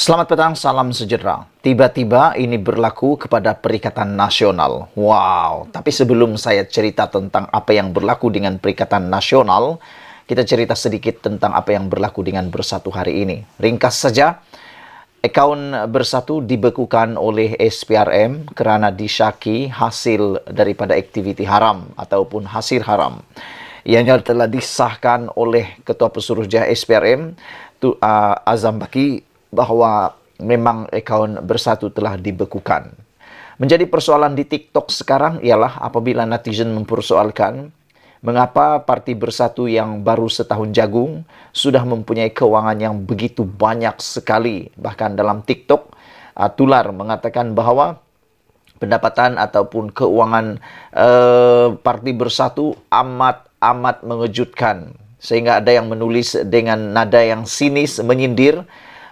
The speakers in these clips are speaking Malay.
Selamat petang, salam sejahtera. Tiba-tiba ini berlaku kepada Perikatan Nasional. Wow, tapi sebelum saya cerita tentang apa yang berlaku dengan Perikatan Nasional, kita cerita sedikit tentang apa yang berlaku dengan Bersatu hari ini. Ringkas saja, akaun Bersatu dibekukan oleh SPRM kerana disyaki hasil daripada aktiviti haram ataupun hasil haram. Ianya telah disahkan oleh Ketua Pesuruhjaya SPRM, Azam Baki, bahawa memang akaun Bersatu telah dibekukan. Menjadi persoalan di TikTok sekarang ialah apabila netizen mempersoalkan mengapa parti Bersatu yang baru setahun jagung sudah mempunyai kewangan yang begitu banyak sekali. Bahkan dalam TikTok, tular mengatakan bahawa pendapatan ataupun keuangan parti Bersatu amat mengejutkan. Sehingga ada yang menulis dengan nada yang sinis, menyindir,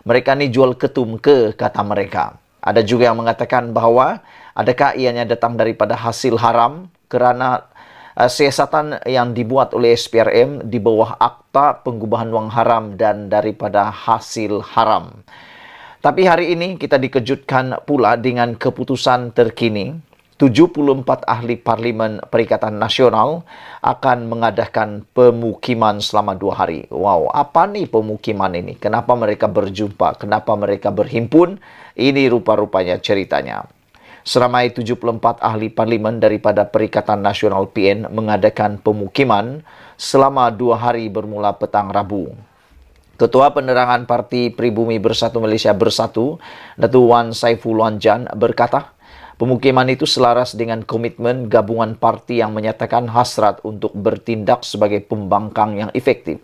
mereka ni jual ketum ke, kata mereka. Ada juga yang mengatakan bahawa adakah ianya datang daripada hasil haram kerana siasatan yang dibuat oleh SPRM di bawah Akta Pengubahan Wang Haram dan daripada hasil haram. Tapi hari ini kita dikejutkan pula dengan keputusan terkini. 74 ahli Parlimen Perikatan Nasional akan mengadakan pemukiman selama 2 hari. Wow, apa nih pemukiman ini? Kenapa mereka berjumpa? Kenapa mereka berhimpun? Ini rupa-rupanya ceritanya. Seramai 74 ahli Parlimen daripada Perikatan Nasional PN mengadakan pemukiman selama 2 hari bermula petang Rabu. Ketua Penerangan Parti Pribumi Bersatu Malaysia Bersatu, Datuk Wan Saiful Wanjan berkata, pemukiman itu selaras dengan komitmen gabungan parti yang menyatakan hasrat untuk bertindak sebagai pembangkang yang efektif.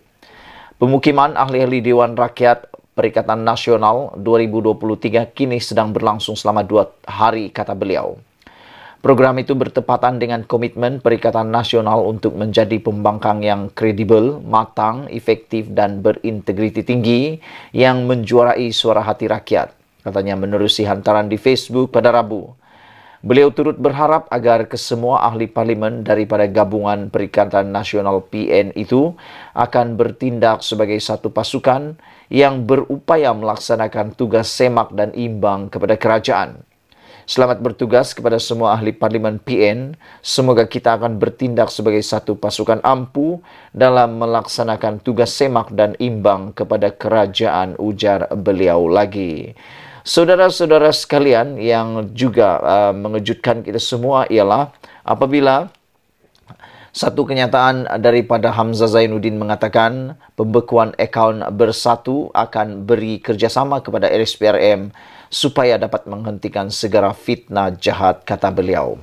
Pemukiman ahli-ahli Dewan Rakyat Perikatan Nasional 2023 kini sedang berlangsung selama 2 hari, kata beliau. Program itu bertepatan dengan komitmen Perikatan Nasional untuk menjadi pembangkang yang kredibel, matang, efektif dan berintegriti tinggi yang menjuarai suara hati rakyat, katanya menerusi hantaran di Facebook pada Rabu. Beliau turut berharap agar kesemua ahli parlimen daripada gabungan Perikatan Nasional PN itu akan bertindak sebagai satu pasukan yang berupaya melaksanakan tugas semak dan imbang kepada kerajaan. Selamat bertugas kepada semua ahli parlimen PN. Semoga kita akan bertindak sebagai satu pasukan ampuh dalam melaksanakan tugas semak dan imbang kepada kerajaan, ujar beliau lagi. Saudara-saudara sekalian, yang juga mengejutkan kita semua ialah apabila satu kenyataan daripada Hamzah Zainuddin mengatakan pembekuan akaun Bersatu akan beri kerjasama kepada SPRM supaya dapat menghentikan segala fitnah jahat, kata beliau.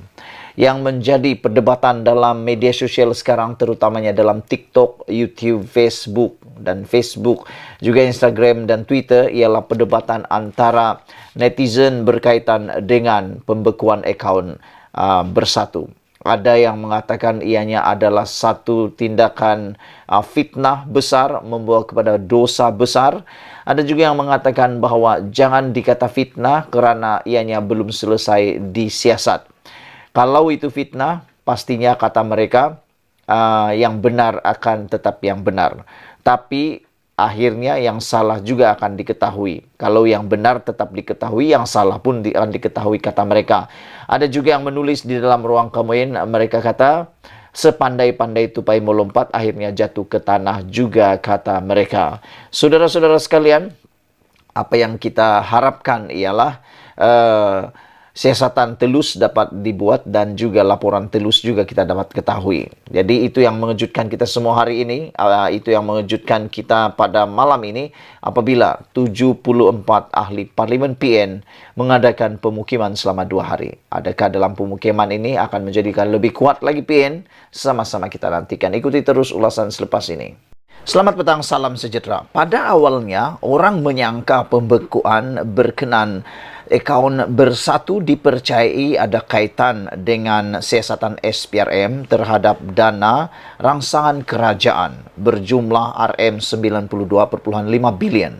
Yang menjadi perdebatan dalam media sosial sekarang, terutamanya dalam TikTok, YouTube, Facebook, juga Instagram dan Twitter, ialah perdebatan antara netizen berkaitan dengan pembekuan akaun Bersatu. Ada yang mengatakan ianya adalah satu tindakan fitnah besar, membawa kepada dosa besar. Ada juga yang mengatakan bahawa jangan dikata fitnah kerana ianya belum selesai disiasat. Kalau itu fitnah, pastinya kata mereka yang benar akan tetap yang benar. Tapi akhirnya yang salah juga akan diketahui. Kalau yang benar tetap diketahui, yang salah pun akan diketahui, kata mereka. Ada juga yang menulis di dalam ruang komen, mereka kata, sepandai-pandai tupai melompat, akhirnya jatuh ke tanah juga, kata mereka. Saudara-saudara sekalian, apa yang kita harapkan ialah siasatan telus dapat dibuat dan juga laporan telus juga kita dapat ketahui. Jadi itu yang mengejutkan kita semua hari ini. Itu yang mengejutkan kita pada malam ini apabila 74 ahli Parlimen PN mengadakan pemukiman selama 2 hari. Adakah dalam pemukiman ini akan menjadikan lebih kuat lagi PN? Sama-sama kita nantikan. Ikuti terus ulasan selepas ini. Selamat petang, salam sejahtera. Pada awalnya, orang menyangka pembekuan berkenan akaun Bersatu dipercayai ada kaitan dengan siasatan SPRM terhadap dana rangsangan kerajaan berjumlah RM92.5 bilion.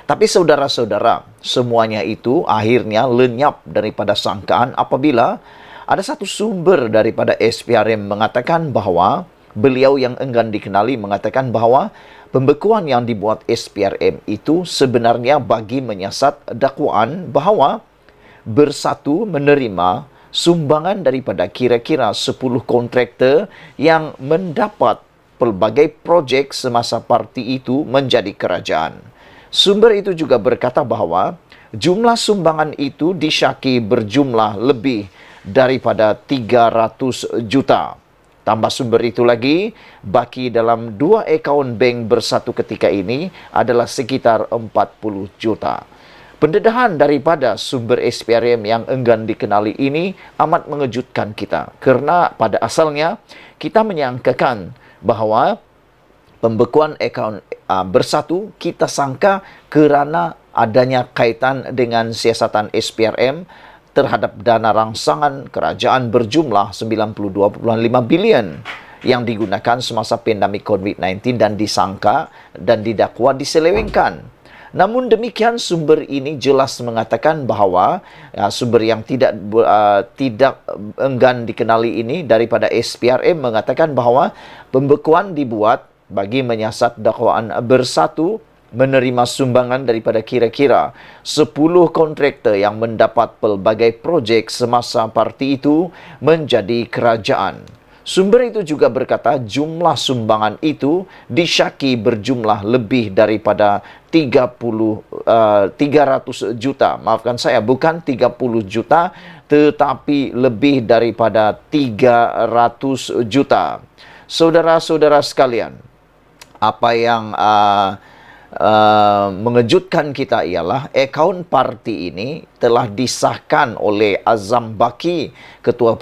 Tapi saudara-saudara, semuanya itu akhirnya lenyap daripada sangkaan apabila ada satu sumber daripada SPRM mengatakan bahawa beliau yang enggan dikenali mengatakan bahwa pembekuan yang dibuat SPRM itu sebenarnya bagi menyiasat dakwaan bahwa Bersatu menerima sumbangan daripada kira-kira 10 kontraktor yang mendapat pelbagai projek semasa parti itu menjadi kerajaan. Sumber itu juga berkata bahwa jumlah sumbangan itu disyaki berjumlah lebih daripada 300 juta. Tambah sumber itu lagi, baki dalam 2 akaun bank Bersatu ketika ini adalah sekitar 40 juta. Pendedahan daripada sumber SPRM yang enggan dikenali ini amat mengejutkan kita. Kerana pada asalnya, kita menyangkakan bahawa pembekuan akaun Bersatu kita sangka kerana adanya kaitan dengan siasatan SPRM terhadap dana rangsangan kerajaan berjumlah 92.5 bilion yang digunakan semasa pandemik COVID-19 dan disangka dan didakwa diselewengkan. Namun demikian sumber ini jelas mengatakan bahawa sumber yang tidak enggan dikenali ini daripada SPRM mengatakan bahawa pembekuan dibuat bagi menyiasat dakwaan Bersatu menerima sumbangan daripada kira-kira 10 kontraktor yang mendapat pelbagai projek semasa parti itu menjadi kerajaan. Sumber itu juga berkata jumlah sumbangan itu disyaki berjumlah lebih daripada 300 juta. Maafkan saya, bukan 30 juta tetapi lebih daripada 300 juta. Saudara-saudara sekalian, apa yang mengejutkan kita ialah akaun parti ini telah disahkan oleh Azam Baki, Ketua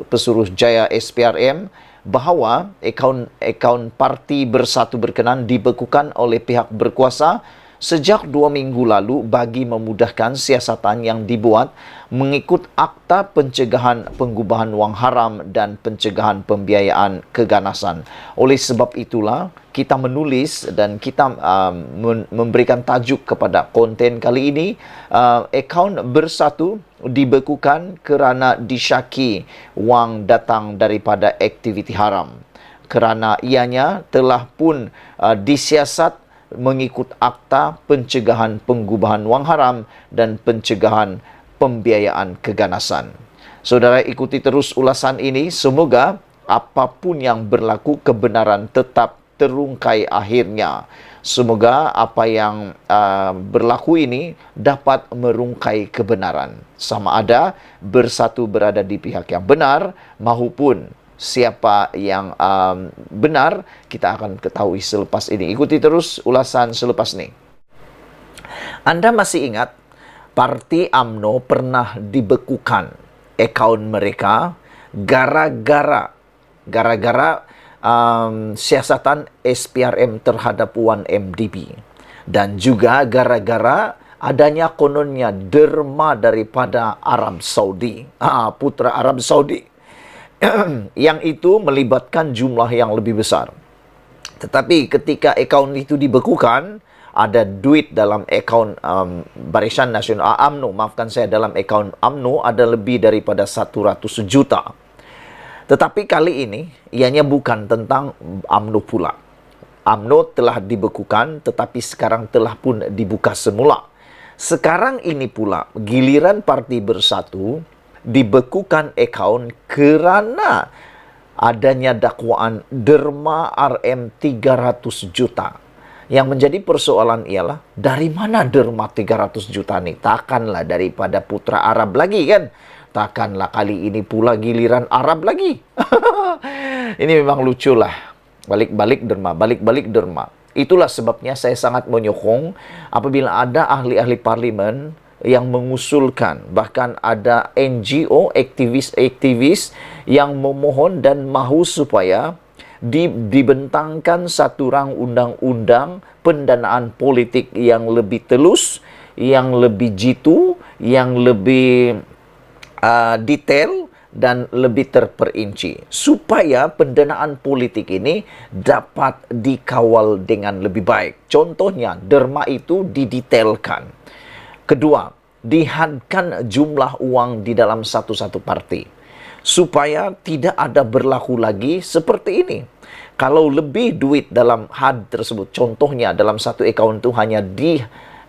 Pesuruhjaya SPRM, bahawa akaun parti Bersatu berkenan dibekukan oleh pihak berkuasa sejak 2 minggu lalu bagi memudahkan siasatan yang dibuat mengikut Akta Pencegahan Pengubahan Wang Haram dan Pencegahan Pembiayaan Keganasan. Oleh sebab itulah kita menulis dan kita memberikan tajuk kepada konten kali ini, akaun Bersatu dibekukan kerana disyaki wang datang daripada aktiviti haram. Kerana ianya telah pun disiasat mengikut Akta Pencegahan Pengubahan Wang Haram dan Pencegahan Pembiayaan Keganasan. Saudara ikuti terus ulasan ini, semoga apapun yang berlaku kebenaran tetap terungkai akhirnya. Semoga apa yang berlaku ini dapat merungkai kebenaran. Sama ada Bersatu berada di pihak yang benar maupun siapa yang benar, kita akan ketahui selepas ini. Ikuti terus ulasan selepas ini. Anda masih ingat Parti UMNO pernah dibekukan akaun mereka gara-gara siasatan SPRM terhadap 1MDB dan juga gara-gara adanya kononnya derma daripada Arab Saudi, putra Arab Saudi yang itu melibatkan jumlah yang lebih besar. Tetapi ketika akaun itu dibekukan, ada duit dalam akaun Barisan Nasional UMNO, maafkan saya, dalam akaun UMNO ada lebih daripada 100 juta. Tetapi kali ini ianya bukan tentang UMNO pula. UMNO telah dibekukan tetapi sekarang telah pun dibuka semula. Sekarang ini pula giliran Parti Bersatu dibekukan akaun kerana adanya dakwaan derma RM 300 juta. Yang menjadi persoalan ialah dari mana derma 300 juta ni? Takkanlah daripada putra Arab lagi kan? Takkanlah kali ini pula giliran Arab lagi. Ini memang lucu lah. Balik-balik derma. Itulah sebabnya saya sangat menyokong apabila ada ahli-ahli parlimen yang mengusulkan, bahkan ada NGO, aktivis-aktivis yang memohon dan mahu supaya dibentangkan satu rang undang-undang pendanaan politik yang lebih telus, yang lebih jitu, yang lebih detail dan lebih terperinci supaya pendanaan politik ini dapat dikawal dengan lebih baik. Contohnya, derma itu didetailkan. Kedua, dihadkan jumlah uang di dalam satu-satu parti supaya tidak ada berlaku lagi seperti ini. Kalau lebih duit dalam HUD tersebut, contohnya dalam satu account itu hanya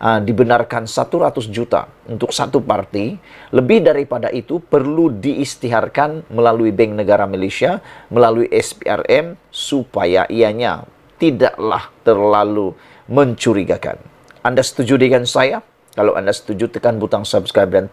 dibenarkan 100 juta untuk satu parti, lebih daripada itu perlu diisytiharkan melalui Bank Negara Malaysia, melalui SPRM, supaya ianya tidaklah terlalu mencurigakan. Anda setuju dengan saya? Kalau Anda setuju, tekan butang subscribe dan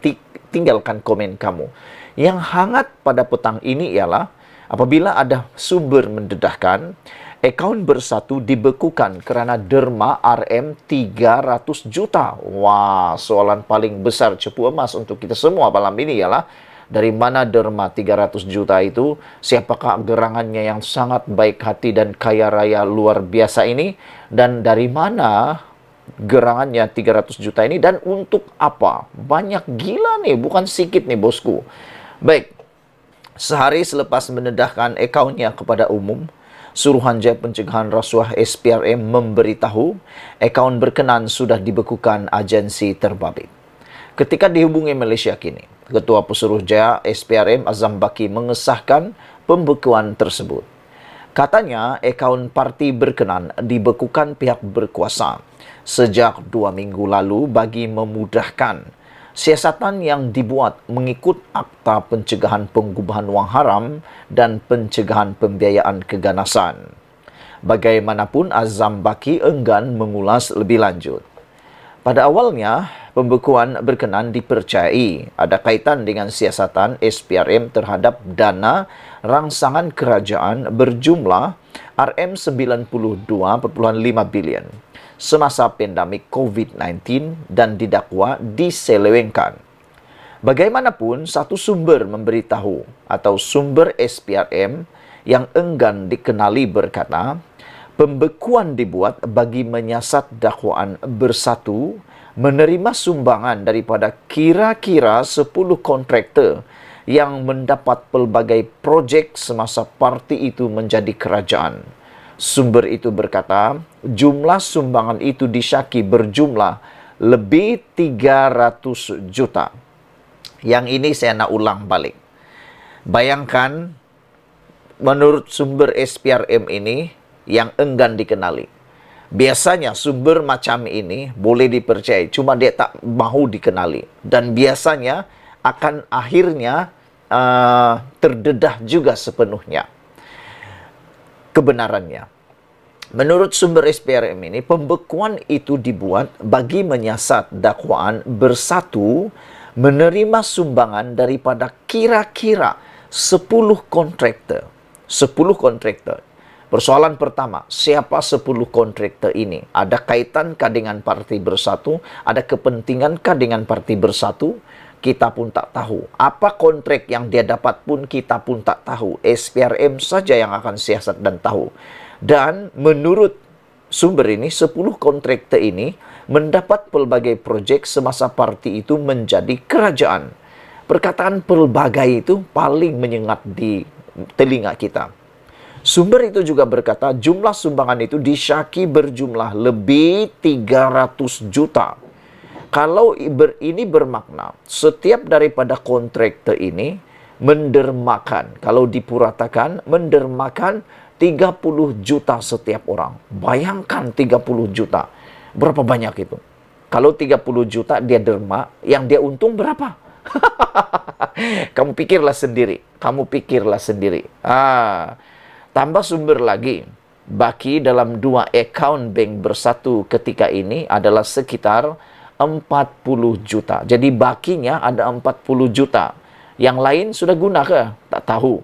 tinggalkan komen kamu. Yang hangat pada petang ini ialah apabila ada sumber mendedahkan, akaun Bersatu dibekukan kerana derma RM 300 juta. Wah, soalan paling besar cepu emas untuk kita semua malam ini ialah dari mana derma 300 juta itu? Siapakah gerangannya yang sangat baik hati dan kaya raya luar biasa ini? Dan dari mana gerangannya 300 juta ini? Dan untuk apa? Banyak gila nih, bukan sedikit nih bosku. Baik, sehari selepas mendedahkan akaunnya kepada umum, Suruhanjaya Pencegahan Rasuah SPRM memberitahu akaun berkenan sudah dibekukan agensi terbabit. Ketika dihubungi Malaysia Kini, Ketua Pesuruhjaya SPRM Azam Baki mengesahkan pembekuan tersebut. Katanya akaun parti berkenan dibekukan pihak berkuasa sejak 2 minggu lalu bagi memudahkan siasatan yang dibuat mengikut Akta Pencegahan Pengubahan Wang Haram dan Pencegahan Pembiayaan Keganasan. Bagaimanapun, Azam Baki enggan mengulas lebih lanjut. Pada awalnya, pembekuan berkenan dipercayai ada kaitan dengan siasatan SPRM terhadap dana rangsangan kerajaan berjumlah RM92.5 bilion semasa pandemik COVID-19 dan didakwa diselewengkan. Bagaimanapun, satu sumber memberitahu atau sumber SPRM yang enggan dikenali berkata, pembekuan dibuat bagi menyiasat dakwaan Bersatu menerima sumbangan daripada kira-kira 10 kontraktor yang mendapat pelbagai projek semasa parti itu menjadi kerajaan. Sumber itu berkata, jumlah sumbangan itu disyaki berjumlah lebih 300 juta. Yang ini saya nak ulang balik. Bayangkan, menurut sumber SPRM ini yang enggan dikenali. Biasanya sumber macam ini boleh dipercayai, cuma dia tak mahu dikenali. Dan biasanya akan akhirnya terdedah juga sepenuhnya kebenarannya. Menurut sumber SPRM ini, pembekuan itu dibuat bagi menyiasat dakwaan Bersatu menerima sumbangan daripada kira-kira 10 kontraktor. 10 kontraktor. Persoalan pertama, siapa 10 kontraktor ini? Ada kaitankah dengan Parti Bersatu? Ada kepentingankah dengan Parti Bersatu? Kita pun tak tahu. Apa kontrak yang dia dapat pun kita pun tak tahu. SPRM saja yang akan siasat dan tahu. Dan menurut sumber ini, 10 kontraktor ini mendapat pelbagai projek semasa parti itu menjadi kerajaan. Perkataan pelbagai itu paling menyengat di telinga kita. Sumber itu juga berkata jumlah sumbangan itu disyaki berjumlah lebih 300 juta. Kalau ini bermakna setiap daripada kontraktor ini mendermakan, kalau dipuratakan, mendermakan 30 juta setiap orang. Bayangkan 30 juta. Berapa banyak itu? Kalau 30 juta dia derma, yang dia untung berapa? Kamu pikirlah sendiri. Tambah sumber lagi. Baki dalam 2 akaun bank Bersatu ketika ini adalah sekitar 40 juta. Jadi bakinya ada 40 juta. Yang lain sudah guna ke? Tak tahu.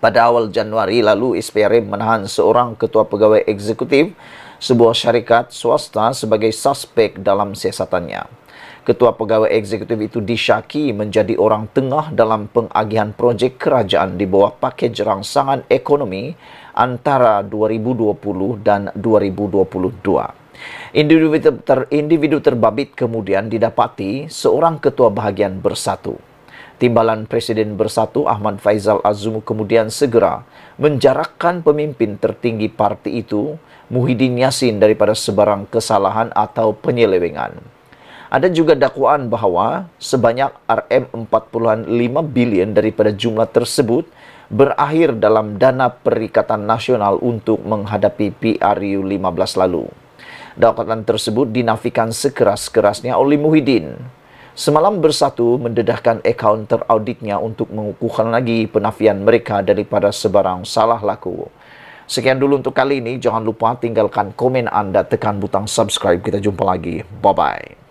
Pada awal Januari lalu, SPRM menahan seorang ketua pegawai eksekutif sebuah syarikat swasta sebagai suspek dalam siasatannya. Ketua pegawai eksekutif itu disyaki menjadi orang tengah dalam pengagihan projek kerajaan di bawah pakej rangsangan ekonomi antara 2020 dan 2022. Individu terbabit kemudian didapati seorang ketua bahagian Bersatu. Timbalan Presiden Bersatu Ahmad Faizal Azumu kemudian segera menjarakkan pemimpin tertinggi parti itu, Muhyiddin Yassin, daripada sebarang kesalahan atau penyelewengan. Ada juga dakwaan bahawa sebanyak RM 45 bilion daripada jumlah tersebut berakhir dalam dana Perikatan Nasional untuk menghadapi PRU 15 lalu. Dakwaan tersebut dinafikan sekeras-kerasnya oleh Muhyiddin. Semalam Bersatu mendedahkan akaun terauditnya untuk mengukuhkan lagi penafian mereka daripada sebarang salah laku. Sekian dulu untuk kali ini. Jangan lupa tinggalkan komen Anda, tekan butang subscribe. Kita jumpa lagi. Bye-bye.